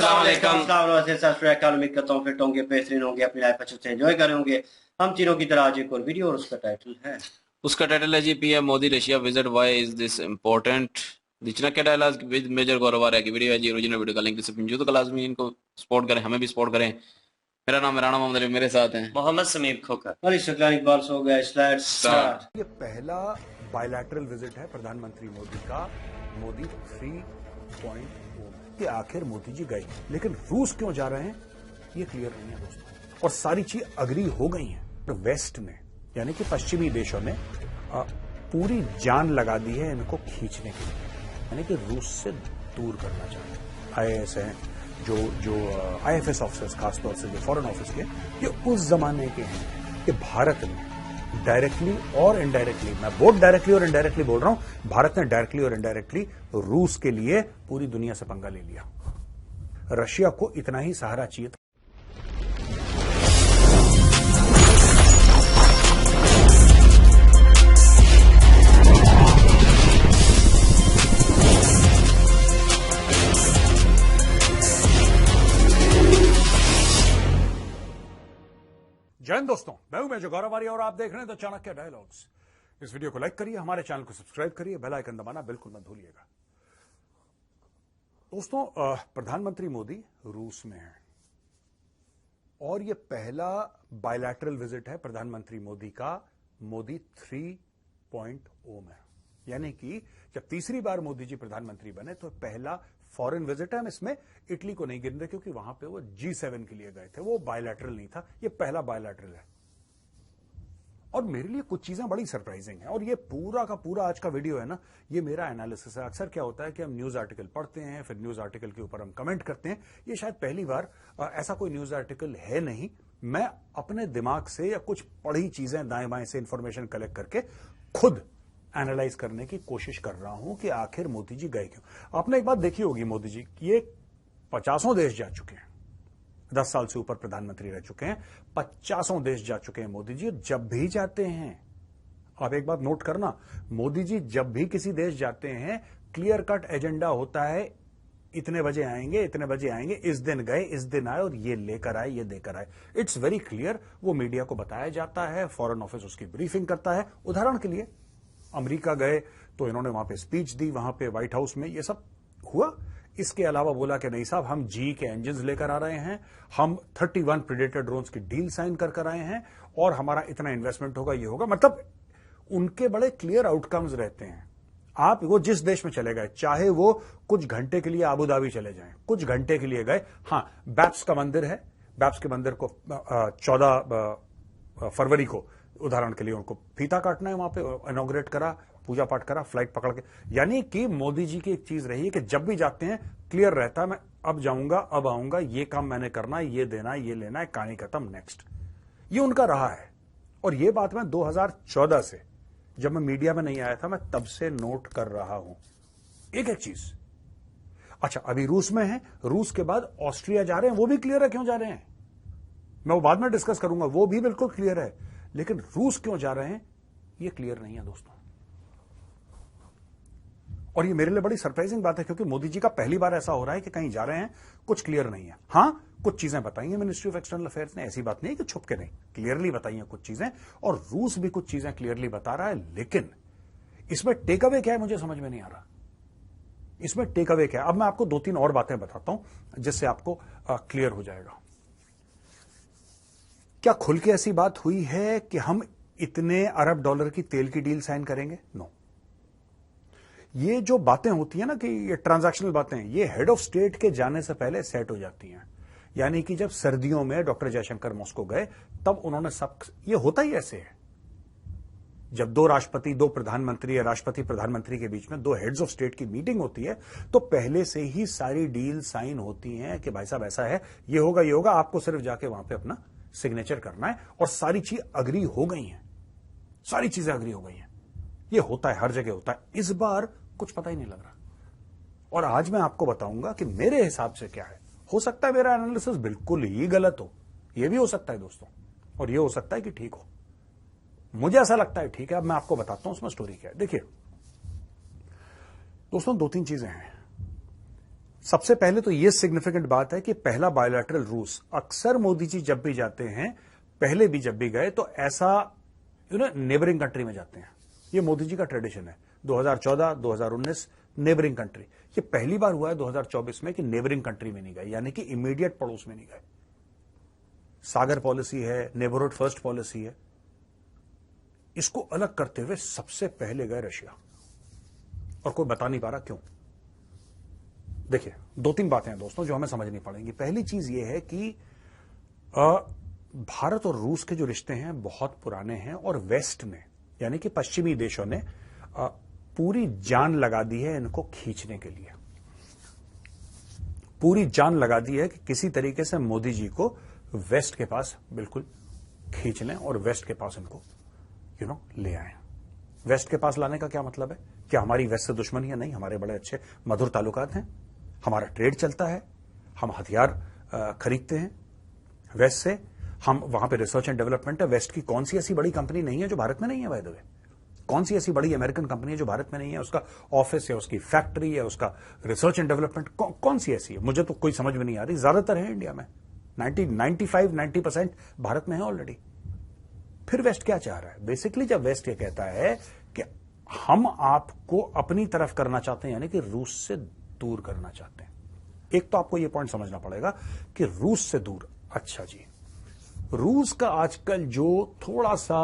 उम्मीद करता हूँ फिट होंगे, बेहतरीन होंगे, अपनी लाइफ अच्छे से एंजॉय कर होंगे। हम तीनों की तरह आज एक और वीडियो और उसका टाइटल है जी PM Modi Russia visit, why is this important. दिचना के डायलॉग विद मेजर गौरव है कि वीडियो है जी ओरिजिनल वीडियो का लिंक डिस्क्रिप्शन जो तो क्लास में इनको सपोर्ट करें, हमें भी सपोर्ट करें। मेरा नाम है राणा मोहम्मद अली, मेरे साथ हैं मोहम्मद समीर खोकर और इकबाल सो गया। स्टार्ट। ये पहला बायलैटरल विजिट है प्रधानमंत्री मोदी का, मोदी 3.0 कि आखिर मोदी जी गए, लेकिन रूस क्यों जा रहे हैं ये क्लियर नहीं है दोस्तों। और सारी चीज अग्री हो गई है तो वेस्ट ने यानी कि पश्चिमी देशों ने पूरी जान लगा दी है इनको खींचने के लिए, यानी कि रूस से दूर करना चाहते हैं। आईएएस हैं जो आईएफएस ऑफिसर्स, खासतौर से जो फॉरेन ऑफिस के, ये उस जमाने के हैं कि भारत ने डायरेक्टली और इनडायरेक्टली, मैं बोथ डायरेक्टली और इनडायरेक्टली बोल रहा हूं, भारत ने डायरेक्टली और इनडायरेक्टली रूस के लिए पूरी दुनिया से पंगा ले लिया। रशिया को इतना ही सहारा चाहिए था। जय हिंद दोस्तों, मैं हूं मेजर गौरव और आप देख रहे हैं द चाणक्य डायलॉग्स। इस वीडियो को लाइक करिए, हमारे चैनल को सब्सक्राइब करिए, बेल आइकन दबाना बिल्कुल मत भूलिएगा। दोस्तों, प्रधानमंत्री मोदी रूस में हैं और यह पहला बायलैटरल विजिट है प्रधानमंत्री मोदी का, मोदी 3.0 में, यानी कि जब तीसरी बार मोदी जी प्रधानमंत्री बने तो पहला फॉरेन विजिट है। हम इसमें इटली को नहीं गिन रहे क्योंकि वहां पे वो G7 के लिए गए थे, वो बायलैटरल नहीं था, ये पहला बायलैटरल है। और मेरे लिए कुछ चीजें बड़ी सरप्राइजिंग है और ये पूरा का पूरा आज का वीडियो है ना, ये मेरा एनालिसिस है। अक्सर क्या होता है कि हम न्यूज आर्टिकल पढ़ते हैं, फिर न्यूज आर्टिकल के ऊपर हम कमेंट करते हैं। ये शायद पहली बार ऐसा कोई न्यूज आर्टिकल है नहीं, मैं अपने दिमाग से या कुछ पढ़ी चीजें दाएं बाएं से इंफॉर्मेशन कलेक्ट करके खुद एनालाइज करने की कोशिश कर रहा हूं कि आखिर मोदी जी गए क्यों। आपने एक बात देखी होगी, मोदी जी ये 50 देश जा चुके हैं, 10 साल से ऊपर प्रधानमंत्री रह चुके हैं, 50 देश जा चुके हैं मोदी जी। जब भी जाते हैं, आप एक बात नोट करना, मोदी जी जब भी किसी देश जाते हैं क्लियर कट एजेंडा होता है, इतने बजे आएंगे, इतने बजे आएंगे, इस दिन गए, इस दिन आए और ये लेकर आए, ये देकर आए। इट्स वेरी क्लियर, वो मीडिया को बताया जाता है, फॉरेन ऑफिस उसकी ब्रीफिंग करता है। उदाहरण के लिए अमेरिका गए तो इन्होंने वहां पे स्पीच दी, वहां पे व्हाइट हाउस में ये सब हुआ। इसके अलावा बोला कि नहीं साहब, हम जी के इंजन लेकर आ रहे हैं, हम 31 प्रेडेटर ड्रोन्स की डील साइन कर आए हैं और हमारा इतना इन्वेस्टमेंट होगा, ये होगा। मतलब उनके बड़े क्लियर आउटकम्स रहते हैं। आप वो जिस देश में चले गए, चाहे वो कुछ घंटे के लिए आबू धाबी चले जाएं, कुछ घंटे के लिए गए, हां बैप्स का मंदिर है, बैप्स के मंदिर को 14 फरवरी को उदाहरण के लिए उनको फीता काटना है, वहां पे इनॉग्रेट करा, पूजा पाठ करा, फ्लाइट पकड़ के। यानी कि मोदी जी की एक चीज रही है कि जब भी जाते हैं क्लियर रहता है, मैं अब जाऊंगा, अब आऊंगा, ये काम मैंने करना है, ये देना है, ये लेना है, कहानी खत्म, नेक्स्ट। ये उनका रहा है और ये बात मैं 2014 से, जब मैं मीडिया में नहीं आया था, मैं तब से नोट कर रहा हूं एक एक चीज। अच्छा, अभी रूस में है, रूस के बाद ऑस्ट्रिया जा रहे हैं, वो भी क्लियर है क्यों जा रहे हैं, मैं वो बाद में डिस्कस करूंगा, वो भी बिल्कुल क्लियर है। लेकिन रूस क्यों जा रहे हैं ये क्लियर नहीं है दोस्तों। और ये मेरे लिए बड़ी सरप्राइजिंग बात है क्योंकि मोदी जी का पहली बार ऐसा हो रहा है कि कहीं जा रहे हैं, कुछ क्लियर नहीं है। हां, कुछ चीजें बताई हैं मिनिस्ट्री ऑफ एक्सटर्नल अफेयर्स ने, ऐसी बात नहीं है कि छुप के नहीं, क्लियरली बताई हैं कुछ चीजें, और रूस भी कुछ चीजें क्लियरली बता रहा है। लेकिन इसमें टेक अवे क्या है मुझे समझ में नहीं आ रहा। इसमें टेक अवे क्या है, अब मैं आपको 2-3 और बातें बताता हूं जिससे आपको क्लियर हो जाएगा। क्या खुल के ऐसी बात हुई है कि हम इतने अरब डॉलर की तेल की डील साइन करेंगे? नो। ये जो बातें होती है ना कि ये ट्रांजैक्शनल बातें, ये हेड ऑफ स्टेट के जाने से पहले सेट हो जाती हैं। यानी कि जब सर्दियों में डॉक्टर जयशंकर मॉस्को गए तब उन्होंने सब, ये होता ही ऐसे है, जब दो राष्ट्रपति, दो प्रधानमंत्री या राष्ट्रपति प्रधानमंत्री के बीच में 2 हेड्स ऑफ स्टेट की मीटिंग होती है तो पहले से ही सारी डील साइन होती हैं कि भाई साहब ऐसा है, ये होगा, ये होगा, आपको सिर्फ जाके वहां पे अपना सिग्नेचर करना है। और सारी चीज अग्री हो गई हैं, सारी चीजें अग्री हो गई हैं। ये होता है, हर जगह होता है। इस बार कुछ पता ही नहीं लग रहा। और आज मैं आपको बताऊंगा कि मेरे हिसाब से क्या है। हो सकता है मेरा एनालिसिस बिल्कुल ही गलत हो, यह भी हो सकता है दोस्तों, और यह हो सकता है कि ठीक हो। मुझे ऐसा लगता है ठीक है। अब मैं आपको बताता हूं उसमें स्टोरी क्या है। देखिए दोस्तों, 2-3 चीजें हैं। सबसे पहले तो यह सिग्निफिकेंट बात है कि पहला बायोलैटरल रूस, अक्सर मोदी जी जब भी जाते हैं, पहले भी जब भी गए तो ऐसा नेबरिंग कंट्री में जाते हैं। यह मोदी जी का ट्रेडिशन है। 2014, 2019 नेबरिंग कंट्री। ये पहली बार हुआ है 2024 में कि नेबरिंग कंट्री में नहीं गए, यानी कि इमीडिएट पड़ोस में नहीं गए। सागर पॉलिसी है, नेबरहुड फर्स्ट पॉलिसी है। इसको अलग करते हुए सबसे पहले गए रशिया, और कोई बता नहीं पा रहा क्यों। देखिए, दो तीन बातें हैं दोस्तों जो हमें समझनी पड़ेंगी। पहली चीज यह है कि भारत और रूस के जो रिश्ते हैं बहुत पुराने हैं, और वेस्ट ने यानी कि पश्चिमी देशों ने पूरी जान लगा दी है इनको खींचने के लिए। पूरी जान लगा दी है कि किसी तरीके से मोदी जी को वेस्ट के पास बिल्कुल खींच लें और वेस्ट के पास इनको ले आए। वेस्ट के पास लाने का क्या मतलब है? क्या हमारी वेस्ट से दुश्मनी है? नहीं, हमारे बड़े अच्छे मधुर ताल्लुकात हैं, हमारा ट्रेड चलता है, हम हथियार खरीदते हैं वेस्ट से, हम वहां पे रिसर्च एंड डेवलपमेंट है। वेस्ट की कौन सी ऐसी बड़ी कंपनी नहीं है जो भारत में नहीं है? बाय द वे, कौन सी ऐसी बड़ी अमेरिकन कंपनी है जो भारत में नहीं है? उसका ऑफिस या उसकी फैक्ट्री या उसका रिसर्च एंड डेवलपमेंट कौन सी ऐसी है? मुझे तो कोई समझ में नहीं आ रही। ज्यादातर है इंडिया में, 90% भारत में है ऑलरेडी। फिर वेस्ट क्या चाह रहा है? बेसिकली जब वेस्ट ये कहता है कि हम आपको अपनी तरफ करना चाहते हैं, यानी कि रूस से दूर करना चाहते हैं। एक तो आपको यह पॉइंट समझना पड़ेगा कि रूस से दूर। अच्छा जी, रूस का आजकल जो थोड़ा सा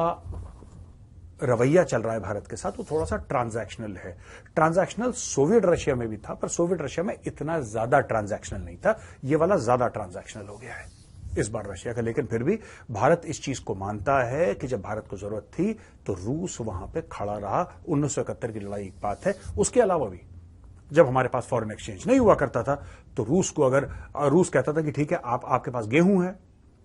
रवैया चल रहा है भारत के साथ, वो थोड़ा सा ट्रांजैक्शनल है। ट्रांजैक्शनल सोवियत रशिया में भी था, पर सोवियत रशिया में इतना ज्यादा ट्रांजैक्शनल नहीं था। ये वाला ज्यादा ट्रांजैक्शनल हो गया है इस बार रशिया का। लेकिन फिर भी भारत इस चीज को मानता है कि जब भारत को जरूरत थी तो रूस वहां पे खड़ा रहा। 1971 की लड़ाई एक बात है, उसके अलावा भी जब हमारे पास फॉरेन एक्सचेंज नहीं हुआ करता था तो रूस को अगर रूस कहता था कि ठीक है, आपके पास गेहूं है,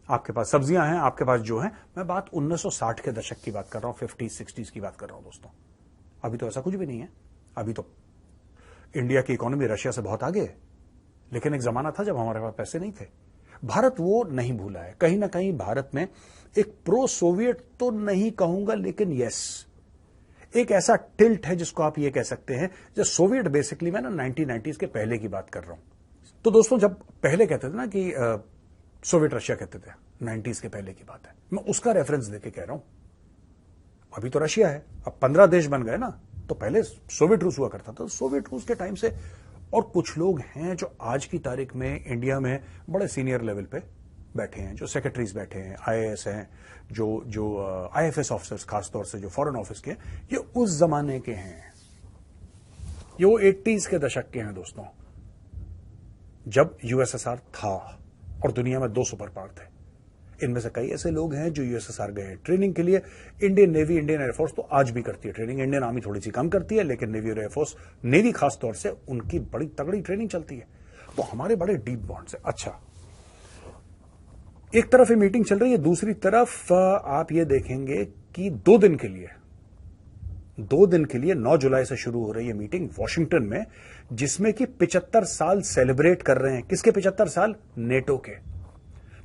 आपके पास सब्जियां हैं, आपके पास जो है, मैं बात 1960 के दशक की बात कर रहा हूं, 50s 60s की बात कर रहा हूं दोस्तों। अभी तो ऐसा कुछ भी नहीं है। अभी तो इंडिया की इकोनॉमी रशिया से बहुत आगे है, लेकिन एक जमाना था जब हमारे पास पैसे नहीं थे। भारत वो नहीं भूला है। कहीं ना कहीं भारत में एक प्रो सोवियत तो नहीं कहूंगा, लेकिन यस, एक ऐसा टिल्ट है जिसको आप ये कह सकते हैं। जो सोवियत बेसिकली मैं 1990s के पहले की बात कर रहा हूं। तो दोस्तों, जब पहले कहते थे ना कि सोवियत रशिया कहते थे, 90s के पहले की बात है, मैं उसका रेफरेंस देके कह रहा हूं। अभी तो रशिया है, अब 15 देश बन गए ना, तो पहले सोवियत रूस हुआ करता था। सोवियत रूस के टाइम से, और कुछ लोग हैं जो आज की तारीख में इंडिया में बड़े सीनियर लेवल पे बैठे हैं, जो सेक्रेटरीज बैठे हैं, आईएएस हैं, जो आईएफएस ऑफिसर्स, खासतौर से जो फॉरेन ऑफिस के, ये उस जमाने के हैं। ये वो 80s के दशक के हैं दोस्तों, जब यूएसएसआर था और दुनिया में 2 सुपर पावर थे। इनमें से कई ऐसे लोग हैं जो यूएसएसआर गए ट्रेनिंग के लिए। इंडियन नेवी, इंडियन एयरफोर्स तो आज भी करती है ट्रेनिंग। इंडियन आर्मी थोड़ी सी कम करती है, लेकिन नेवी और एयरफोर्स, नेवी खासतौर से, उनकी बड़ी तगड़ी ट्रेनिंग चलती है। तो हमारे बड़े डीप बॉन्ड्स है। अच्छा, एक तरफ ये मीटिंग चल रही है, दूसरी तरफ आप ये देखेंगे कि 2 दिन के लिए 9 जुलाई से शुरू हो रही है मीटिंग वॉशिंगटन में, जिसमें कि 75 साल सेलिब्रेट कर रहे हैं। किसके 75 साल? नेटो के।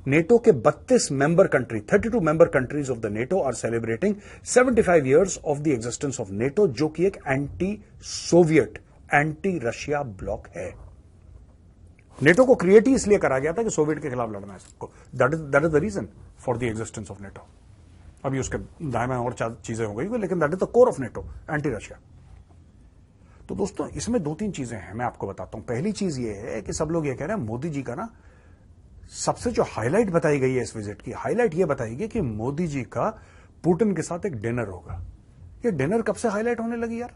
नेटो के 32 member country, 32 member countries of the NATO are celebrating 75 years of the existence of NATO, जो कि एक anti Soviet, anti Russia bloc है। नेटो को क्रिएट ही इसलिए करा गया था कि सोवियत के खिलाफ लड़ना है सबको। That is the reason for the existence of NATO. अभी उसके दाएं बाएं और चीजें हो गई, लेकिन that is the core of NATO, anti Russia. तो दोस्तों, इसमें 2-3 चीजें हैं, मैं आपको बताता हूं। पहली चीज ये है कि सब लोग ये कह रहे हैं मोदी जी का ना, सबसे जो हाईलाइट बताई गई है इस विजिट की, हाईलाइट ये बताई गई कि मोदी जी का पुतिन के साथ एक डिनर होगा। ये डिनर कब से हाईलाइट होने लगी यार?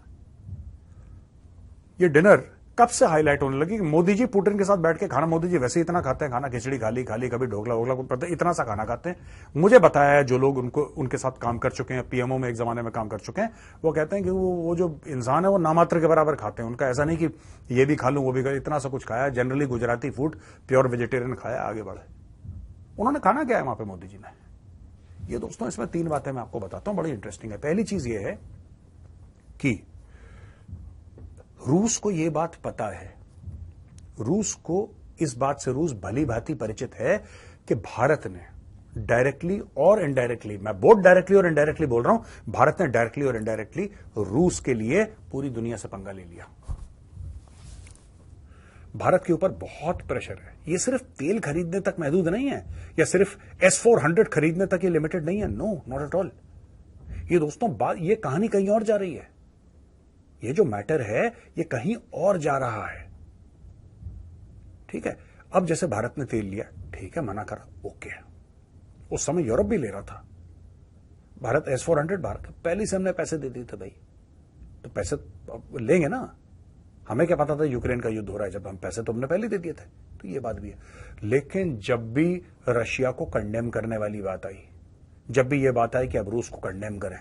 ये डिनर कब से हाईलाइट होने लगी कि मोदी जी पुतिन के साथ बैठ के खाना? मोदी जी वैसे ही इतना खाते हैं खाना, खिचड़ी खाली कभी ढोकला वोकला, इतना सा खाना खाते हैं। मुझे बताया है जो लोग उनके साथ काम कर चुके हैं, पीएमओ में एक जमाने में काम कर चुके हैं, वो कहते हैं कि वो जो इंसान है वो नामात्र के बराबर खाते हैं। उनका ऐसा नहीं कि ये भी खा लूं वो भी खा, इतना सा कुछ खाया। Generally Gujarati food, pure vegetarian खाया, आगे बढ़े। उन्होंने खाना क्या है वहां पे मोदी जी ने? ये दोस्तों, इसमें 3 बातें मैं आपको बताता हूं, बड़ी इंटरेस्टिंग है। पहली चीज ये है कि रूस को यह बात पता है, रूस को इस बात से रूस भली भांति परिचित है कि भारत ने डायरेक्टली और इनडायरेक्टली, मैं बोथ डायरेक्टली और इनडायरेक्टली बोल रहा हूं, भारत ने डायरेक्टली और इनडायरेक्टली रूस के लिए पूरी दुनिया से पंगा ले लिया। भारत के ऊपर बहुत प्रेशर है। ये सिर्फ तेल खरीदने तक महदूद नहीं है, या सिर्फ S-400 खरीदने तक ये लिमिटेड नहीं है। No, not at all. ये दोस्तों ये कहानी कहीं और जा रही है। ये जो मैटर है ये कहीं और जा रहा है। ठीक है, अब जैसे भारत ने तेल लिया, ठीक है, मना करा, ओके। उस समय यूरोप भी ले रहा था। भारत S-400 भारत पहले से हमने पैसे दे दिए थे भाई, तो पैसे लेंगे ना। हमें क्या पता था यूक्रेन का युद्ध हो रहा है, जब हम पैसे तो हमने पहले दे दिए थे। तो ये बात भी है। लेकिन जब भी रशिया को कंडेम करने वाली बात आई, जब भी ये बात आई कि अब रूस को कंडेम करें,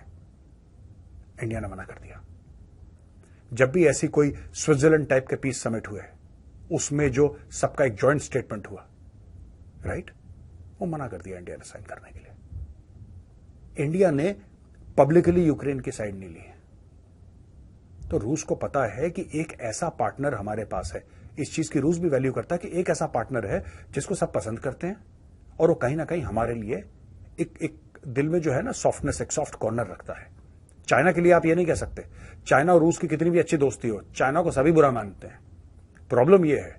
इंडिया ने मना कर दिया। जब भी ऐसी कोई स्विट्जरलैंड टाइप के पीस समिट हुए, उसमें जो सबका एक जॉइंट स्टेटमेंट हुआ, राइट, वो मना कर दिया इंडिया ने साइन करने के लिए। इंडिया ने पब्लिकली यूक्रेन की साइड नहीं ली है। तो रूस को पता है कि एक ऐसा पार्टनर हमारे पास है। इस चीज की रूस भी वैल्यू करता है कि एक ऐसा पार्टनर है जिसको सब पसंद करते हैं, और वो कहीं ना कहीं हमारे लिए एक दिल में जो है ना सॉफ्टनेस, एक सॉफ्ट कॉर्नर रखता है। चाइना के लिए आप ये नहीं कह सकते। चाइना और रूस की कितनी भी अच्छी दोस्ती हो, चाइना को सभी बुरा मानते हैं। प्रॉब्लम ये है,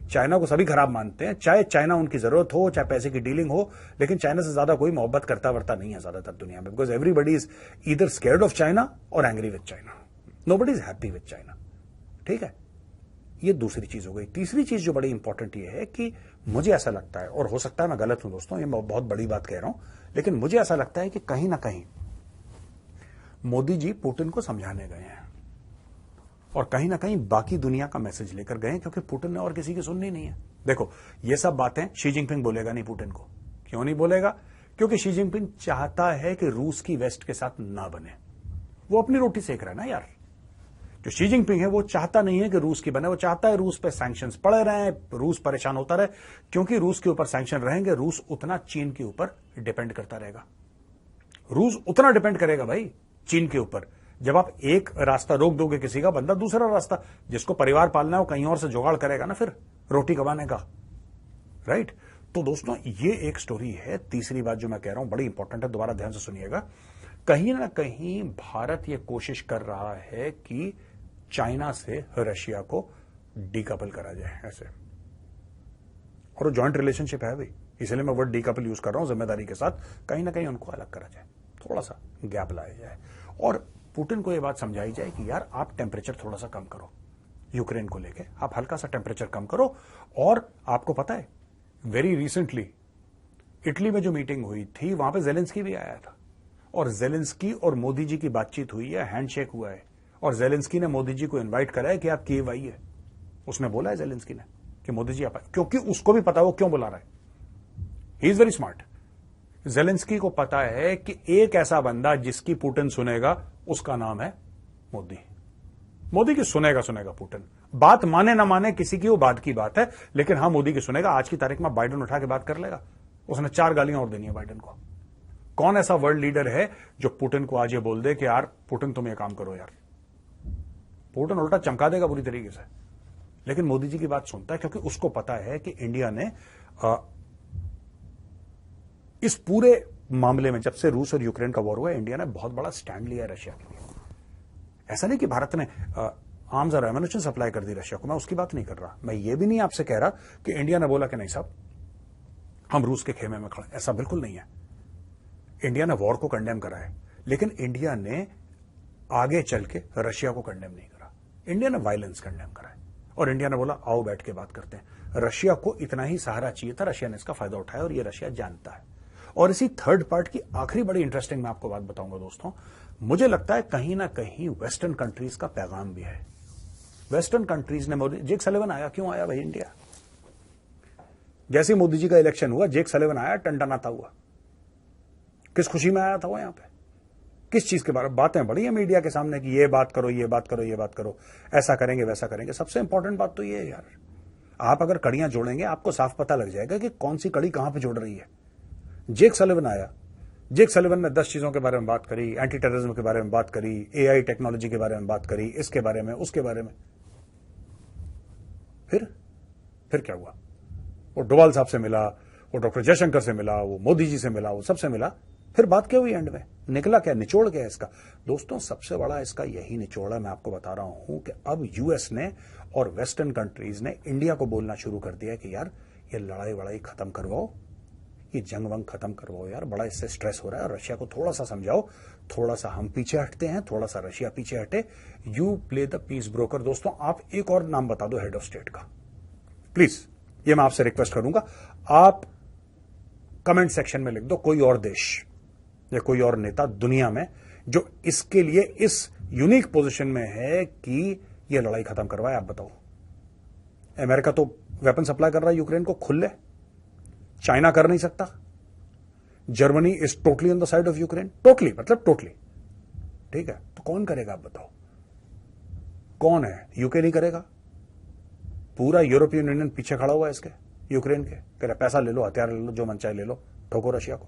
चाइना को सभी खराब मानते हैं, चाहे चाइना उनकी जरूरत हो, चाहे पैसे की डीलिंग हो, लेकिन चाइना से ज्यादा कोई मोहब्बत करता वर्ता नहीं है ज्यादातर दुनिया में, because everybody is either scared of China और angry with China. Nobody is happy with China. ठीक है, ये दूसरी चीज हो गई। तीसरी चीज जो बड़ी इंपॉर्टेंट ये है कि मुझे ऐसा लगता है, और हो सकता है मैं गलत हूं दोस्तों, ये मैं बहुत बड़ी बात कह रहा हूं, लेकिन मुझे ऐसा लगता है कि कहीं ना कहीं मोदी जी पुतिन को समझाने गए हैं, और कहीं ना कहीं बाकी दुनिया का मैसेज लेकर गए, क्योंकि पुतिन ने और किसी की सुननी नहीं है। देखो, ये सब बातें शी जिनपिंग बोलेगा नहीं पुतिन को। क्यों नहीं बोलेगा? क्योंकि शी जिनपिंग चाहता है कि रूस की वेस्ट के साथ ना बने। वो अपनी रोटी सेक रहा है ना यार। जो शी जिनपिंग है वो चाहता नहीं है कि रूस की बने, वो चाहता है रूस पे सैंक्शंस पड़े रहे, रूस परेशान होता रहे, क्योंकि रूस के ऊपर सैंक्शन रहेंगे, रूस उतना चीन के ऊपर डिपेंड करता रहेगा। रूस उतना डिपेंड करेगा भाई चीन के ऊपर। जब आप एक रास्ता रोक दोगे किसी का, बंदा दूसरा रास्ता, जिसको परिवार पालना है वो कहीं और से जुगाड़ करेगा ना फिर रोटी कमाने का, राइट। तो दोस्तों ये एक स्टोरी है। तीसरी बात जो मैं कह रहा हूं बड़ी इंपॉर्टेंट है, दोबारा ध्यान से सुनिएगा। कहीं ना कहीं भारत ये कोशिश कर रहा है कि चाइना से रशिया को डीकपल करा जाए ऐसे, और वो जॉइंट रिलेशनशिप है भाई, इसलिए मैं वर्ड डीकपल यूज कर रहा हूं जिम्मेदारी के साथ। कहीं ना कहीं उनको अलग करा जाए, थोड़ा सा गैप लाया जाए, और पुतिन को यह बात समझाई जाए कि यार आप टेम्परेचर थोड़ा सा कम करो यूक्रेन को लेके, आप हल्का सा टेम्परेचर कम करो। और आपको पता है वेरी रिसेंटली इटली में जो मीटिंग हुई थी वहां पे जेलेंस्की भी आया था, और जेलेंस्की और मोदी जी की बातचीत हुई है, हैंडशेक हुआ है, और जेलेंस्की ने मोदी जी को इनवाइट करा है कि आप कीव आइए। उसने बोला है जेलेंस्की ने कि मोदी जी आप, क्योंकि उसको भी पता है वो क्यों बुला रहा है। He is very smart. Zelensky को पता है कि एक ऐसा बंदा जिसकी पुतिन सुनेगा उसका नाम है मोदी। मोदी की सुनेगा पुतिन, बात माने ना माने किसी की वो बात की बात है, लेकिन हाँ मोदी की सुनेगा। आज की तारीख में बाइडेन उठा के बात कर लेगा, उसने 4 गालियां और देनी है बाइडेन को। कौन ऐसा वर्ल्ड लीडर है जो पुतिन को आज ये बोल दे कि यार पुतिन तुम ये काम करो यार? पुतिन उल्टा चमका देगा पूरी तरीके से, लेकिन मोदी जी की बात सुनता है, क्योंकि उसको पता है कि इंडिया ने इस पूरे मामले में, जब से रूस और यूक्रेन का वॉर हुआ, इंडिया ने बहुत बड़ा स्टैंड लिया है रशिया के लिए। ऐसा नहीं कि भारत ने आर्म्स और एम्यूनिशन सप्लाई कर दी रशिया को, मैं उसकी बात नहीं कर रहा। मैं ये भी नहीं आपसे कह रहा कि इंडिया ने बोला कि नहीं साहब हम रूस के खेमे में खड़े, ऐसा बिल्कुल नहीं है। इंडिया ने वॉर को कंडेम करा है, लेकिन इंडिया ने आगे चल के रशिया को कंडेम नहीं करा। इंडिया ने वायलेंस कंडेम करा है, और इंडिया ने बोला आओ बैठ के बात करते हैं। रशिया को इतना ही सहारा चाहिए था, रशिया ने इसका फायदा उठाया, और ये रशिया जानता है। और इसी थर्ड पार्ट की आखिरी बड़ी इंटरेस्टिंग मैं आपको बात बताऊंगा दोस्तों, मुझे लगता है कहीं ना कहीं वेस्टर्न कंट्रीज का पैगाम भी है। वेस्टर्न कंट्रीज ने मोदी, जेक सलिवन आया, क्यों आया भाई इंडिया? जैसे मोदी जी का इलेक्शन हुआ, जेक सलिवन आया, टनटनाता हुआ। किस खुशी में आया था वो? यहां पे किस चीज के बारे में बातें बड़ी है मीडिया के सामने कि ये बात करो, ये बात करो, ये बात करो, ऐसा करेंगे वैसा करेंगे। सबसे इंपॉर्टेंट बात तो ये है यार, आप अगर कड़ियां जोड़ेंगे आपको साफ पता लग जाएगा कि कौन सी कड़ी कहां पे जोड़ रही है। जेक सलिवन आया, जेक सलिवन ने 10 चीजों के बारे में बात करी, एंटी टेररिज्म के बारे में बात करी, एआई टेक्नोलॉजी के बारे में बात करी, इसके बारे में, उसके बारे में। फिर क्या हुआ? वो डोवाल साहब से मिला, वो डॉक्टर जयशंकर से मिला, वो मोदी जी से मिला, वो सबसे मिला। फिर बात क्या हुई एंड में? निकला क्या, निचोड़ क्या है इसका? दोस्तों सबसे बड़ा इसका यही निचोड़ है, मैं आपको बता रहा हूं कि अब यूएस ने और वेस्टर्न कंट्रीज ने इंडिया को बोलना शुरू कर दिया कि यार ये लड़ाई वड़ाई खत्म करवाओ, ये जंग वंग खत्म करवाओ यार, बड़ा इससे स्ट्रेस हो रहा है, और रशिया को थोड़ा सा समझाओ, थोड़ा सा हम पीछे हटते हैं, थोड़ा सा रशिया पीछे हटे, you play the peace broker. दोस्तों आप एक और नाम बता दो हेड ऑफ स्टेट का, प्लीज, ये मैं आपसे रिक्वेस्ट करूंगा, आप कमेंट सेक्शन में लिख दो कोई और देश या कोई और नेता दुनिया में जो इसके लिए इस यूनिक पोजीशन में है कि यह लड़ाई खत्म करवाए, आप बताओ। अमेरिका तो वेपन सप्लाई कर रहा है यूक्रेन को खुले, चाइना कर नहीं सकता, Germany is totally on the side of Ukraine, totally मतलब टोटली, ठीक है, तो कौन करेगा आप बताओ, कौन है? यूके नहीं करेगा, पूरा यूरोपियन यूनियन पीछे खड़ा हुआ है इसके, यूक्रेन के, कह रहा पैसा ले लो, हथियार ले लो, जो मन चाहे ले लो, ठोको रशिया को।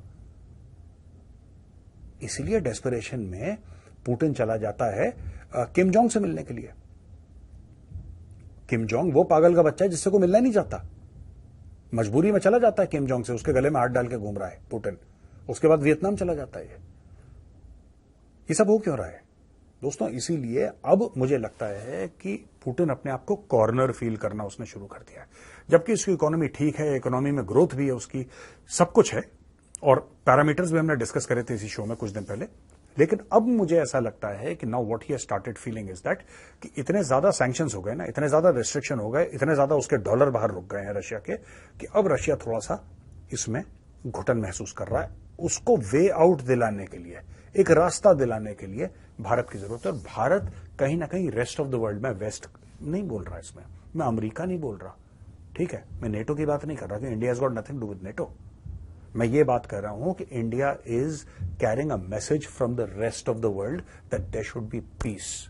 इसीलिए डेस्परेशन में पुतिन चला जाता है किम जोंग से मिलने के लिए। किम जोंग वो पागल का बच्चा है जिससे को मिलना ही नहीं चाहता, मजबूरी में चला जाता है किम जोंग से, उसके गले में हाथ डाल के घूम रहा है पुतिन, उसके बाद वियतनाम चला जाता है। ये सब हो क्यों रहा है दोस्तों? इसीलिए अब मुझे लगता है कि पुतिन अपने आप को कॉर्नर फील करना उसने शुरू कर दिया है, जबकि उसकी इकोनॉमी ठीक है, इकोनॉमी में ग्रोथ भी है उसकी, सब कुछ है, और पैरामीटर्स भी हमने डिस्कस करे थे इसी शो में कुछ दिन पहले। लेकिन अब मुझे ऐसा लगता है कि now what he has started feeling is that कि इतने ज्यादा सैंक्शंस हो गए ना, इतने ज्यादा रिस्ट्रिक्शन हो गए, इतने ज्यादा उसके डॉलर बाहर रुक गए हैं रशिया के, कि अब रशिया थोड़ा सा इसमें घुटन महसूस कर रहा है। उसको वे आउट दिलाने के लिए, एक रास्ता दिलाने के लिए भारत की जरूरत है, और भारत कहीं ना कहीं रेस्ट ऑफ द वर्ल्ड में, वेस्ट नहीं बोल रहा इसमें, मैं अमेरिका नहीं बोल रहा, ठीक है, मैं नेटो की बात नहीं कर रहा कि India has got nothing to do with NATO, मैं ये बात कर रहा हूं कि India is carrying a message from the rest of the world that there should be peace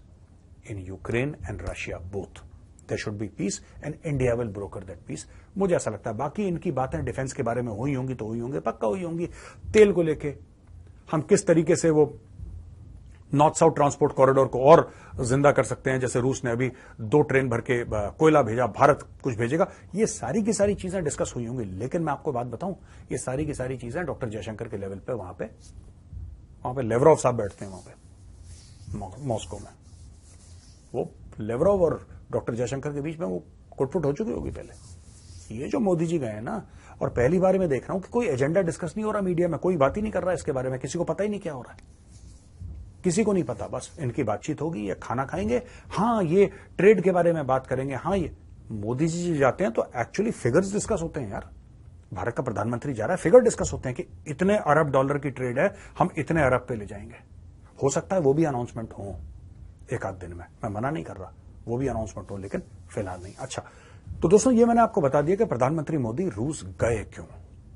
in Ukraine and Russia both, there should be peace and India will broker that peace. मुझे ऐसा लगता है बाकी इनकी बातें defence के बारे में हुई होंगी तो हुई होंगी, पक्का हुई होंगी, तेल को लेके हम किस तरीके से वो नॉर्थ साउथ ट्रांसपोर्ट कॉरिडोर को और जिंदा कर सकते हैं, जैसे रूस ने अभी 2 ट्रेन भर के कोयला भेजा, भारत कुछ भेजेगा, ये सारी की सारी चीजें डिस्कस हुई होंगी। लेकिन मैं आपको बात बताऊं, ये सारी की सारी चीजें डॉक्टर जयशंकर के लेवल पे वहां पे लेवरोव साहब बैठते हैं वहां पे मॉस्को में, वो लेवरोव और डॉक्टर जयशंकर के बीच में वो कुटपुट हो चुकी होगी पहले। ये जो मोदी जी गए हैं ना, और पहली बार मैं देख रहा हूं कि कोई एजेंडा डिस्कस नहीं हो रहा मीडिया में, कोई बात ही नहीं कर रहा है इसके बारे में, किसी को पता ही नहीं क्या हो रहा है, किसी को नहीं पता, बस इनकी बातचीत होगी, ये खाना खाएंगे, हाँ ये ट्रेड के बारे में बात करेंगे, हाँ ये मोदी जी जाते हैं तो एक्चुअली फिगर्स डिस्कस होते हैं यार, भारत का प्रधानमंत्री जा रहा है, फिगर डिस्कस होते हैं कि इतने अरब डॉलर की ट्रेड है, हम इतने अरब पे ले जाएंगे। हो सकता है वो भी अनाउंसमेंट हो एक आध दिन में, मैं मना नहीं कर रहा, वो भी अनाउंसमेंट हो, लेकिन फिलहाल नहीं। अच्छा, तो दोस्तों ये मैंने आपको बता दिया कि प्रधानमंत्री मोदी रूस गए क्यों,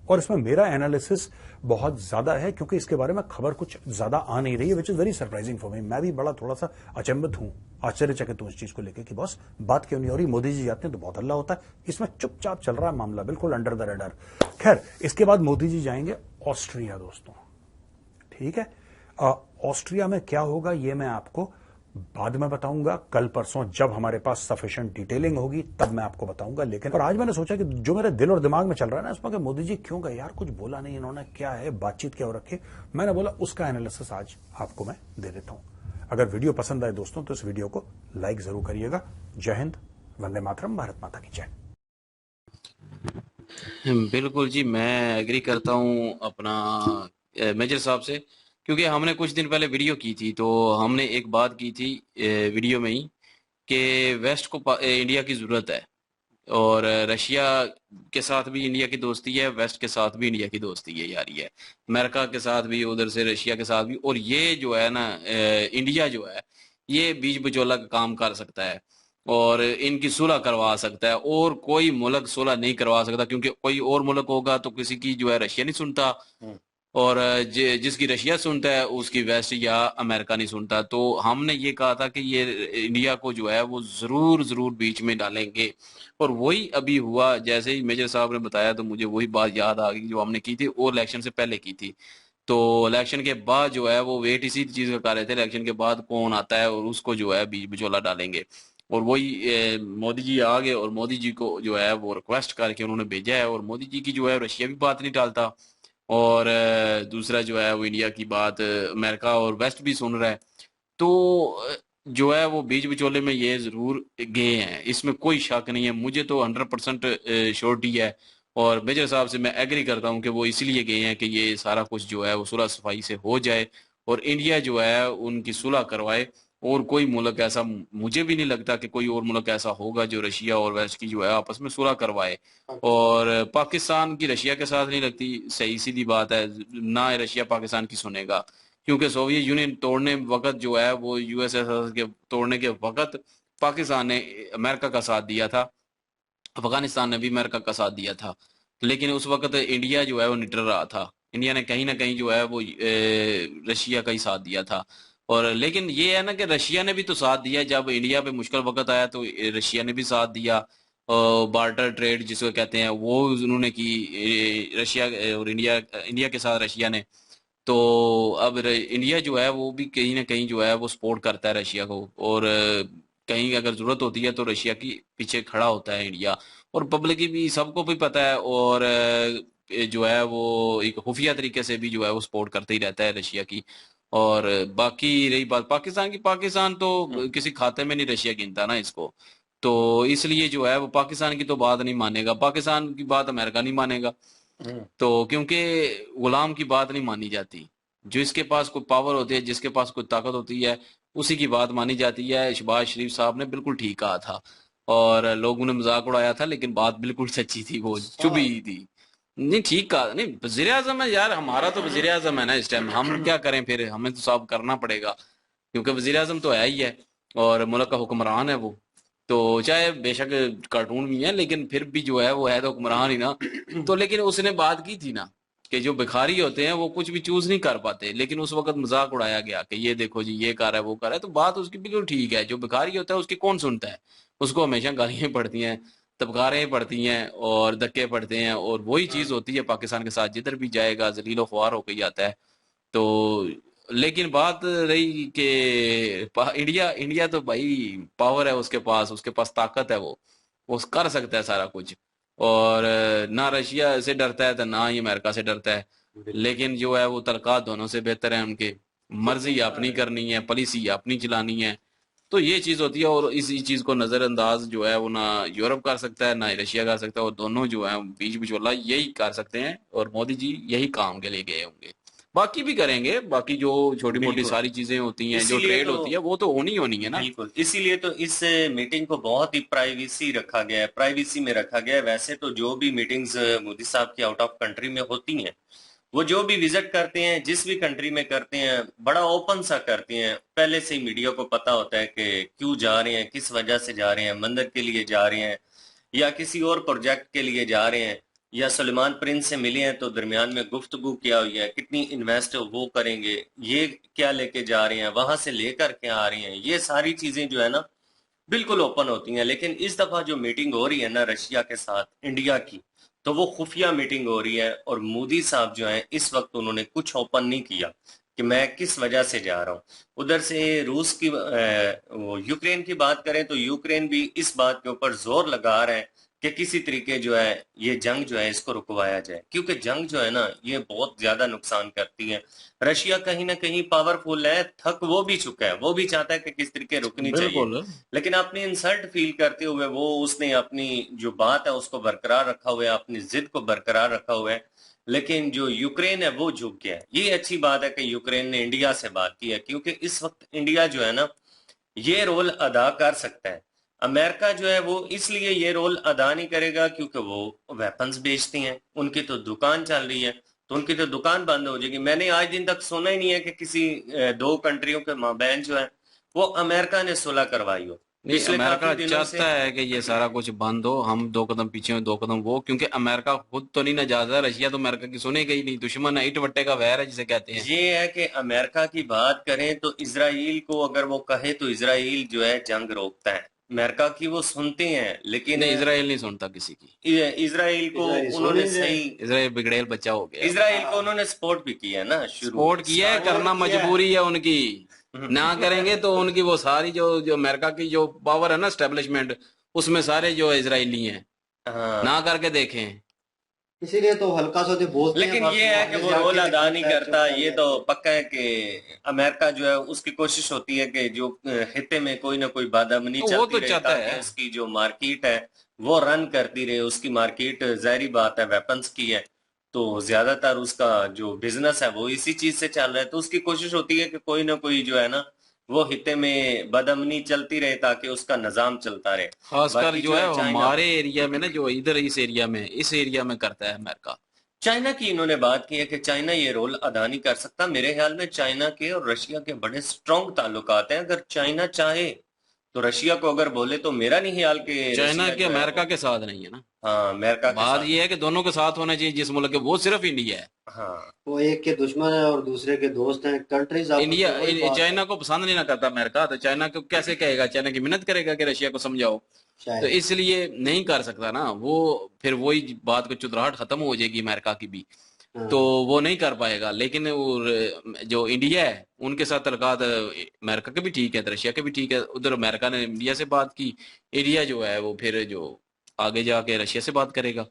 और इसमें मेरा एनालिसिस बहुत ज्यादा है क्योंकि इसके बारे में खबर कुछ ज्यादा आ नहीं रही है, which is very surprising for me. मैं भी बड़ा थोड़ा सा अचंभित हूं, आश्चर्यचकित हूं इस चीज को लेकर कि बॉस बात क्यों नहीं हो रही, मोदी जी जाते हैं तो बहुत हल्ला होता है, इसमें चुपचाप चल रहा है मामला, बिल्कुल अंडर द रडार। खैर, इसके बाद मोदी जी जाएंगे ऑस्ट्रिया दोस्तों, ठीक है, ऑस्ट्रिया में क्या होगा ये मैं आपको बाद में बताऊंगा, कल परसों जब हमारे पास सफिशिएंट डिटेलिंग होगी तब मैं आपको बताऊंगा। लेकिन और आज मैंने सोचा कि जो मेरे दिल और दिमाग में चल रहा है ना इसमें कि मोदी जी क्यों गए यार, कुछ बोला नहीं इन्होंने, क्या है बातचीत क्या हो रखी, मैंने बोला उसका एनालिसिस आज आपको मैं दे देता हूं। अगर वीडियो पसंद आए दोस्तों तो इस वीडियो को लाइक जरूर करिएगा। जय हिंद, वंदे मातरम, भारत माता की जय। बिल्कुल जी, मैं एग्री करता हूँ अपना मेजर साहब से, क्योंकि हमने कुछ दिन पहले वीडियो की थी तो हमने एक बात की थी वीडियो में ही कि वेस्ट को इंडिया की ज़रूरत है, और रशिया के साथ भी इंडिया की दोस्ती है, वेस्ट के साथ भी इंडिया की दोस्ती है यारी है, अमेरिका के साथ भी, उधर से रशिया के साथ भी, और ये जो है ना इंडिया जो है ये बीच बिचौला का काम कर सकता है और इनकी सुलह करवा सकता है, और कोई मुल्क सुलह नहीं करवा सकता, क्योंकि कोई और मुल्क होगा तो किसी की जो है रशिया नहीं सुनता, और जिसकी रशिया सुनता है उसकी वेस्ट या अमेरिका नहीं सुनता। तो हमने ये कहा था कि ये इंडिया को जो है वो जरूर जरूर बीच में डालेंगे, और वही अभी हुआ। जैसे ही मेजर साहब ने बताया तो मुझे वही बात याद आ गई जो हमने की थी, और इलेक्शन से पहले की थी। तो इलेक्शन के बाद जो है वो वेट इसी चीज का कर रहे थे, इलेक्शन के बाद कौन आता है और उसको जो है बीच बिचौला डालेंगे। और वही मोदी जी आ गए, और मोदी जी को जो है वो रिक्वेस्ट करके उन्होंने भेजा है, और मोदी जी की जो है रशिया भी बात नहीं टालता, और दूसरा जो है वो इंडिया की बात अमेरिका और वेस्ट भी सुन रहा है। तो जो है वो बीच बिचौले में ये जरूर गए हैं, इसमें कोई शक नहीं है, मुझे तो 100% श्योरिटी है। और मेजर साहब से मैं एग्री करता हूँ कि वो इसलिए गए हैं कि ये सारा कुछ जो है वो सुलह सफाई से हो जाए और इंडिया जो है उनकी सुलह करवाए। और कोई मुल्क ऐसा, मुझे भी नहीं लगता कि कोई और मुल्क ऐसा होगा जो रशिया और वेस्ट की जो है आपस में सुलह करवाए। और पाकिस्तान की रशिया के साथ नहीं लगती, सही सीधी बात है, ना रशिया पाकिस्तान की सुनेगा। क्योंकि सोवियत यूनियन तोड़ने वक्त जो है वो यूएसएसआर के तोड़ने के वक्त पाकिस्तान ने अमेरिका का साथ दिया था, अफगानिस्तान ने भी अमेरिका का साथ दिया था। लेकिन उस वक्त इंडिया जो है वो निडर रहा था, इंडिया ने कहीं ना कहीं जो है वो रशिया का ही साथ दिया था। और लेकिन ये है ना कि रशिया ने भी तो साथ दिया, जब इंडिया पे मुश्किल वक्त आया तो रशिया ने भी साथ दिया। बार्टर ट्रेड जिसको कहते हैं वो उन्होंने की, रशिया और इंडिया, इंडिया के साथ रशिया ने। तो अब इंडिया जो है वो भी कहीं ना कहीं जो है वो सपोर्ट करता है रशिया को। और कहीं अगर जरूरत होती है तो रशिया की पीछे खड़ा होता है इंडिया। और पब्लिक की भी, सबको भी पता है। और जो है वो एक खुफिया तरीके से भी जो है वो सपोर्ट करते ही रहता है रशिया की। और बाकी रही बात पाकिस्तान की, पाकिस्तान तो किसी खाते में नहीं रशिया गिनता ना इसको। तो इसलिए जो है वो पाकिस्तान की तो बात नहीं मानेगा, पाकिस्तान की बात अमेरिका नहीं मानेगा। तो क्योंकि गुलाम की बात नहीं मानी जाती, जो इसके पास कोई पावर होती है, जिसके पास कोई ताकत होती है, उसी की बात मानी जाती है। शहबाज शरीफ साहब ने बिल्कुल ठीक कहा था और लोगों ने मजाक उड़ाया था, लेकिन बात बिल्कुल सच्ची थी, वो चुभी थी। नहीं ठीक कहा, नहीं वजीर आजम है यार, हमारा तो वजीर आजम है ना इस टाइम, हम क्या करें फिर, हमें तो सब करना पड़ेगा क्योंकि वजीर आजम तो है ही है और मुल्क का हुक्मरान है वो। तो चाहे बेशक कार्टून भी है लेकिन फिर भी जो है वो है तो हुक्मरान ही ना। तो लेकिन उसने बात की थी ना कि जो भिखारी होते हैं वो कुछ भी चूज नहीं कर पाते, लेकिन उस वक्त मजाक उड़ाया गया कि ये देखो जी ये कर रहा है वो कर रहा है। तो बात उसकी बिल्कुल ठीक है, जो भिखारी होता है उसकी कौन सुनता है, उसको हमेशा गालियां पड़ती हैं, तबकारें पड़ती हैं और धक्के पड़ते हैं। और वही चीज होती है पाकिस्तान के साथ, जिधर भी जाएगा जलीलो ख्वार होकर ही आता है। तो लेकिन बात रही कि इंडिया, इंडिया तो भाई पावर है उसके पास ताकत है, वो कर सकता है सारा कुछ। और ना रशिया से डरता है तो ना ही अमेरिका से डरता है। लेकिन जो है वो तलकात दोनों से बेहतर है उनके, मर्जी अपनी करनी है, पॉलिसी अपनी चलानी है। तो ये चीज होती है और इसी चीज को नजरअंदाज जो है वो ना यूरोप कर सकता है ना ही रशिया कर सकता है, और दोनों जो है बीच बिचौला यही कर सकते हैं। और मोदी जी यही काम के लिए गए होंगे, बाकी भी करेंगे, बाकी जो छोटी मोटी बिल्कुल। सारी चीजें होती हैं, जो इसीलिए ट्रेड तो होती है, वो तो होनी ही होनी है ना। बिल्कुल, इसीलिए तो इस मीटिंग को बहुत ही प्राइवेसी रखा गया है, प्राइवेसी में रखा गया है। वैसे तो जो भी मीटिंग्स मोदी साहब की आउट ऑफ कंट्री में होती हैं, वो जो भी विजिट करते हैं, जिस भी कंट्री में करते हैं, बड़ा ओपन सा करते हैं। पहले से ही मीडिया को पता होता है कि क्यों जा रहे हैं, किस वजह से जा रहे हैं, मंदिर के लिए जा रहे हैं या किसी और प्रोजेक्ट के लिए जा रहे हैं, या सलमान प्रिंस से मिले हैं तो दरमियान में गुफ्तगू क्या हुई है, कितनी इन्वेस्ट वो करेंगे, ये क्या लेके जा रहे हैं, वहां से लेकर क्या आ रहे हैं, ये सारी चीजें जो है ना बिल्कुल ओपन होती हैं। लेकिन इस दफा जो मीटिंग हो रही है ना रशिया के साथ इंडिया की, तो वो खुफिया मीटिंग हो रही है। और मोदी साहब जो है इस वक्त उन्होंने कुछ ओपन नहीं किया कि मैं किस वजह से जा रहा हूँ। उधर से रूस की वो यूक्रेन की बात करें तो यूक्रेन भी इस बात के ऊपर जोर लगा रहे हैं कि किसी तरीके जो है ये जंग जो है इसको रुकवाया जाए, क्योंकि जंग जो है ना ये बहुत ज्यादा नुकसान करती है। रशिया कहीं ना कहीं पावरफुल है, थक वो भी चुका है, वो भी चाहता है कि किस तरीके रुकनी चाहिए। बिल्कुल। लेकिन अपनी इंसल्ट फील करते हुए वो उसने अपनी जो बात है उसको बरकरार रखा हुआ है, अपनी जिद को बरकरार रखा हुआ है। लेकिन जो यूक्रेन है वो झुक गया है। ये अच्छी बात है कि यूक्रेन ने इंडिया से बात की है, क्योंकि इस वक्त इंडिया जो है ना ये रोल अदा कर सकता है। अमेरिका जो है वो इसलिए ये रोल अदा नहीं करेगा क्योंकि वो वेपन्स बेचती हैं, उनकी तो दुकान चल रही है, तो उनकी तो दुकान बंद हो जाएगी। मैंने आज दिन तक सुना ही नहीं है कि किसी दो कंट्रियों के माबैन जो है वो अमेरिका ने सुलह करवाई हो। नहीं, पिछले अमेरिका काफी दिनों से चाहता है कि ये सारा कुछ बंद हो, हम दो कदम पीछे हो दो कदम वो, क्योंकि अमेरिका खुद तो नहीं ना चाहता, रशिया तो अमेरिका की सुनेगा ही नहीं, दुश्मन है, इट का वैर है जिसे कहते हैं। ये है कि अमेरिका की बात करें तो इसराइल को अगर वो कहे तो इसराइल जो है जंग रोकता है, अमेरिका की वो सुनते हैं। लेकिन नहीं, इसराइल नहीं सुनता किसी की, इसराइल को उन्होंने सही, इसराइल बिगड़ेल बच्चा हो गया। इसराइल को उन्होंने सपोर्ट भी किया ना शुरू में। सपोर्ट किया है, करना मजबूरी है उनकी, ना करेंगे तो उनकी वो सारी जो जो अमेरिका की जो पावर है ना स्टेब्लिशमेंट, उसमें सारे जो इजरायली हैं, हाँ ना करके देखें। इसीलिए तो हल्का सा तो बोलते हैं, लेकिन बस ये वो है कि आगे वो जाके रोल अदा नहीं दिखाता है, करता, चुप कर ये तो जाता है। पक्का है कि अमेरिका जो है उसकी कोशिश होती है कि जो हिते में कोई ना कोई बादामनी तो वो चलती तो रहे चाहता ताकि है। उसकी जो मार्केट है वो रन करती रहे। उसकी मार्केट जाहिर बात है वेपन्स की है, तो ज्यादातर उसका जो बिजनेस है वो इसी चीज से चल रहा है। तो उसकी कोशिश होती है कि कोई ना कोई जो है ना वो हिते में बदअमनी चलती रहे ताकि उसका निजाम चलता रहे। खासकर बाकी जो जो है है चाइना, हमारे एरिया में ना, जो इधर इस एरिया में करता है अमेरिका। चाइना की इन्होंने बात की है कि चाइना ये रोल अदा नहीं कर सकता। मेरे ख्याल में चाइना के और रशिया के बड़े स्ट्रॉन्ग ताल्लुकात हैं। अगर चाइना चाहे तो रशिया को अगर बोले, तो मेरा नहीं ख्याल कि चाइना रशिया के जो है अमेरिका वो, के साथ नहीं है ना। हाँ, अमेरिका के बात साथ ये नहीं। है कि दोनों के साथ होना चाहिए जिस मुल्क के, वो सिर्फ इंडिया है। हाँ, वो एक के दुश्मन है और दूसरे के दोस्त हैं, कंट्रीज आपस में, वही बात है। चाइना को पसंद नहीं ना करता अमेरिका, तो चाइना को कैसे कहेगा, चाइना की मिन्नत करेगा कि रशिया को समझाओ। तो शायद। इसलिए नहीं कर सकता ना वो। फिर वही बात को चुतराहट खत्म हो जाएगी अमेरिका की भी। तो हाँ। वो नहीं कर पाएगा। लेकिन जो इंडिया है उनके साथ तल्लुकात अमेरिका के भी ठीक है, तो रशिया के भी ठीक है। उधर अमेरिका ने इंडिया से बात की, इंडिया जो है वो फिर जो आगे जाके रशिया से बात करेगा।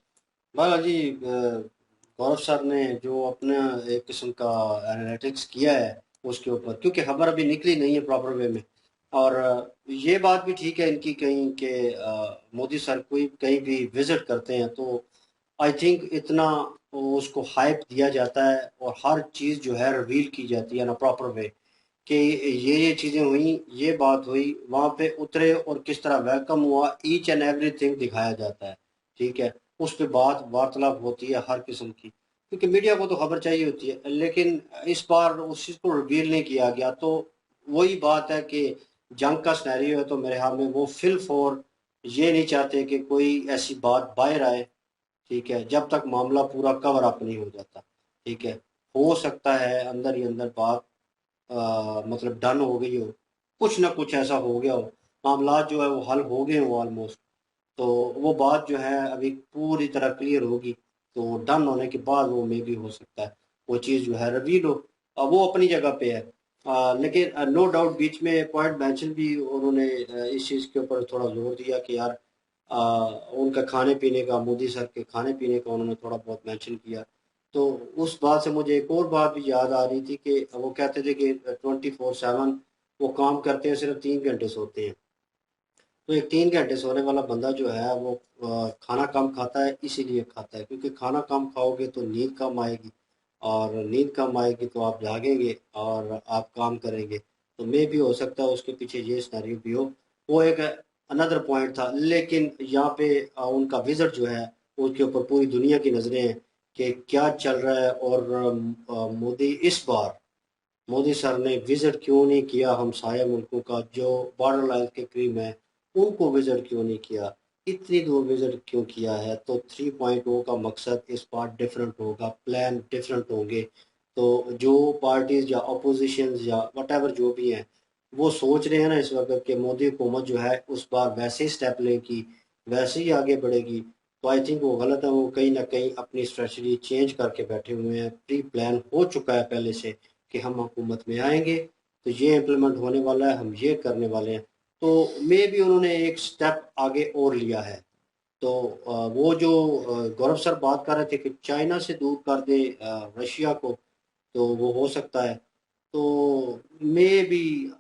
बालाजी, गौरव सर ने जो अपना एक किस्म का एनालिटिक्स किया है उसके ऊपर, क्योंकि खबर अभी निकली नहीं है प्रॉपर वे में। और ये बात भी ठीक है इनकी कहीं के मोदी सर कोई कहीं भी विजिट करते हैं तो आई थिंक इतना उसको हाइप दिया जाता है और हर चीज़ जो है रिवील की जाती है ना प्रॉपर वे, कि ये चीज़ें हुई, ये बात हुई, वहाँ पे उतरे और किस तरह वेलकम हुआ, ईच एंड एवरीथिंग दिखाया जाता है। ठीक है, उस पे बात वार्तालाप होती है हर किस्म की, क्योंकि मीडिया को तो खबर चाहिए होती है। लेकिन इस बार उस चीज़ को रिवील नहीं किया गया, तो वही बात है कि जंग का सिनेरियो है, तो मेरे ख्याल में वो फिल फॉर ये नहीं चाहते कि कोई ऐसी बात बाहर आए। ठीक है, जब तक मामला पूरा कवर अप नहीं हो जाता। ठीक है, हो सकता है अंदर ही अंदर बात मतलब डन हो गई हो, कुछ ना कुछ ऐसा हो गया हो, मामला जो है वो हल हो गए हो ऑलमोस्ट। तो वो बात जो है अभी पूरी तरह क्लियर होगी, तो डन होने के बाद वो मे भी हो सकता है वो चीज़ जो है रिवील हो। वो अपनी जगह पे है। लेकिन नो डाउट बीच में पॉइंट मेंशन भी उन्होंने इस चीज़ के ऊपर थोड़ा जोर दिया कि यार उनका खाने पीने का, मोदी सर के खाने पीने का उन्होंने थोड़ा बहुत मेंशन किया। तो उस बात से मुझे एक और बात भी याद आ रही थी कि वो कहते थे कि 24/7 वो काम करते हैं, सिर्फ 3 घंटे सोते हैं। तो एक 3 घंटे सोने वाला बंदा जो है वो खाना कम खाता है, इसीलिए खाता है क्योंकि खाना कम खाओगे तो नींद कम आएगी, और नींद कम आएगी तो आप जागेंगे और आप काम करेंगे। तो मे भी हो सकता है उसके पीछे ये सिनेरियो भी हो। वो एक अनदर पॉइंट था। लेकिन यहाँ पे उनका विजिट जो है उसके ऊपर पूरी दुनिया की नज़रें हैं कि क्या चल रहा है। और मोदी इस बार, मोदी सर ने विजिट क्यों नहीं किया हमसाया मुल्कों का जो बॉर्डर लाइन के करीब है, उनको विजिट क्यों नहीं किया, इतनी दूर विजिट क्यों किया है। तो 3.0 का मकसद इस बार डिफरेंट होगा, प्लान डिफरेंट होंगे। तो जो पार्टीज या अपोजिशन या वट जो भी हैं, वो सोच रहे हैं ना इस वक्त कि मोदी हुकूमत जो है उस बार वैसे ही स्टेप लेगी, वैसे ही आगे बढ़ेगी। तो आई थिंक वो गलत है। वो कहीं ना कहीं अपनी स्ट्रेटजी चेंज करके बैठे हुए हैं, प्री प्लान हो चुका है पहले से कि हम हुकूमत में आएंगे तो ये इम्प्लीमेंट होने वाला है, हम ये करने वाले हैं। तो मे भी उन्होंने एक स्टेप आगे और लिया है। तो वो जो गौरव सर बात कर रहे थे कि चाइना से दूर कर दे रशिया को, तो वो हो सकता है। तो मे भी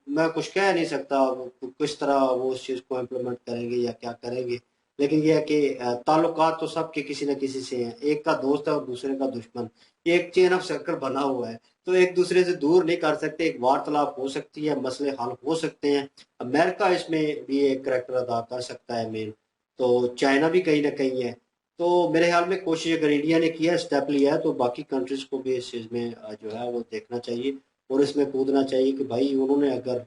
मैं कुछ कह नहीं सकता वो किस तरह वो उस चीज़ को इम्प्लीमेंट करेंगे या क्या करेंगे। लेकिन यह है कि ताल्लुकात तो सबके किसी न किसी से हैं, एक का दोस्त है और दूसरे का दुश्मन। ये एक चेन ऑफ सर्कल बना हुआ है, तो एक दूसरे से दूर नहीं कर सकते। एक वार्तालाप हो सकती है, मसले हल हो सकते हैं। अमेरिका इसमें भी एक करेक्टर अदा कर सकता है मेन, तो चाइना भी कहीं ना कहीं है। तो मेरे ख्याल में कोशिश अगर इंडिया ने किया, स्टेप लिया है, तो बाकी कंट्रीज को भी इस चीज़ में जो है वो देखना चाहिए और इसमें कूदना चाहिए कि भाई उन्होंने अगर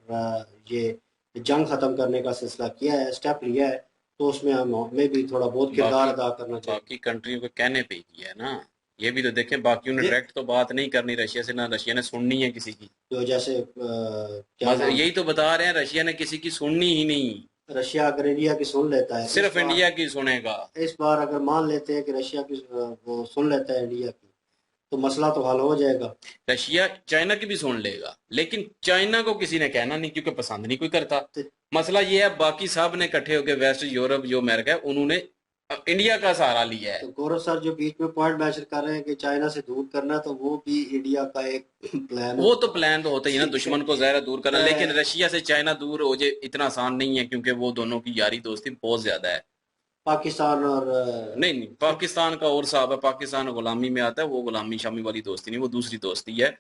ये जंग ख़त्म करने का सिलसिला किया है, स्टेप लिया है, तो उसमें हमें भी थोड़ा बहुत किरदार बाकी अदा करना चाहिए। बाकी कंट्रियों के कहने पे ही किया है ना। ये भी तो देखें, बाकियों ने ये डायरेक्ट तो बात नहीं करनी रशिया से, ना रशिया ने सुननी है किसी की। जो जैसे क्या बस नाम, यही तो बता रहे हैं, रशिया ने किसी की सुननी ही नहीं, रशिया अगर इंडिया की सुन लेता है सिर्फ इंडिया की सुनेगा। इस बार अगर मान लेते हैं कि रशिया की वो सुन लेता है इंडिया की, तो मसला तो हल हो जाएगा। रशिया चाइना की भी सुन लेगा, लेकिन चाइना को किसी ने कहना नहीं क्योंकि पसंद नहीं कोई करता। तो मसला ये है, बाकी सब ने इकट्ठे होकर, वेस्ट यूरोप जो अमेरिका है, उन्होंने इंडिया का सहारा लिया है। तो गौरव सर जो बीच में पॉइंट मेंशन कर रहे हैं कि चाइना से दूर करना, तो वो भी इंडिया का एक प्लान वो तो प्लान तो होता ही है ना, ठीक है। दुश्मन को ज़ाहिर है दूर करना, लेकिन अ, रशिया से चाइना दूर हो जाए इतना आसान नहीं है, क्योंकि वो दोनों की यारी दोस्ती बहुत ज्यादा है। पाकिस्तान और नहीं नहीं, पाकिस्तान का और साहब है, पाकिस्तान गुलामी में आता है, वो गुलामी शामी वाली दोस्ती नहीं, वो दूसरी दोस्ती है।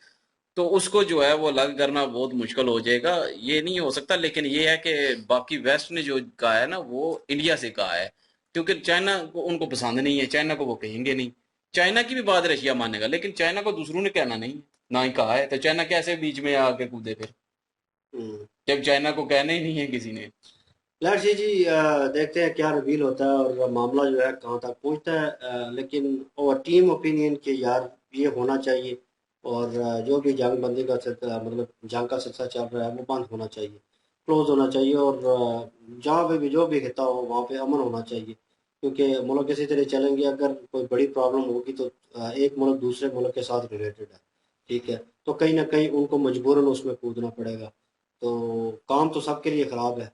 तो उसको जो है वो अलग करना बहुत मुश्किल हो जाएगा, ये नहीं हो सकता। लेकिन ये है कि बाकी वेस्ट ने जो कहा है ना, वो इंडिया से कहा है, क्योंकि चाइना को उनको पसंद नहीं है, चाइना को वो कहेंगे नहीं। चाइना की भी बात रशिया मानेगा, लेकिन चाइना को दूसरों ने कहना नहीं, ना ही कहा है, तो चाइना कैसे बीच में आके कूदे फिर, हम्म, जब चाइना को कहना ही नहीं है किसी ने। लेट्स सी जी, देखते हैं क्या रिवील होता है और मामला जो है कहाँ तक पहुँचता है। लेकिन और टीम ओपिनियन के यार ये होना चाहिए, और जो भी जंग बंदी का सिलसिला, मतलब जंग का सिलसिला चल रहा है, वो बंद होना चाहिए, क्लोज होना चाहिए। और जहाँ पे भी जो भी खिता हो वहाँ पे अमन होना चाहिए, क्योंकि मुल्क इसी तरह चलेंगे। अगर कोई बड़ी प्रॉब्लम होगी तो एक मुल्क दूसरे मुल्क के साथ रिलेटेड है, ठीक है, तो कहीं ना कहीं उनको मजबूरन उसमें कूदना पड़ेगा। तो काम तो सबके लिए ख़राब है।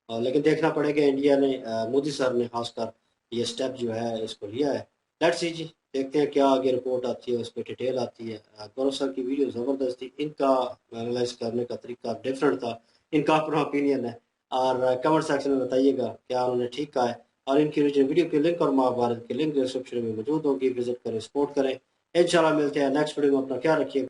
लेकिन देखना पड़ेगा, इंडिया ने मोदी सर ने खासकर ये स्टेप जो है इसको लिया है। लेट्स सी जी, देखते हैं क्या आगे रिपोर्ट आती है, उस पर डिटेल आती है। गौरव सर की वीडियो ज़बरदस्त थी, इनका एनालाइज करने का तरीका डिफरेंट था, इनका अपना ओपिनियन है। और कमेंट सेक्शन में बताइएगा क्या उन्होंने ठीक कहा है। और इनकी ओरिजिनल वीडियो के लिंक और महाभारत के लिंक डिस्क्रिप्शन में मौजूद होगी, विजिट करें, सपोर्ट करें। इंशाल्लाह मिलते हैं नेक्स्ट वीडियो में, अपना ख्याल रखिए।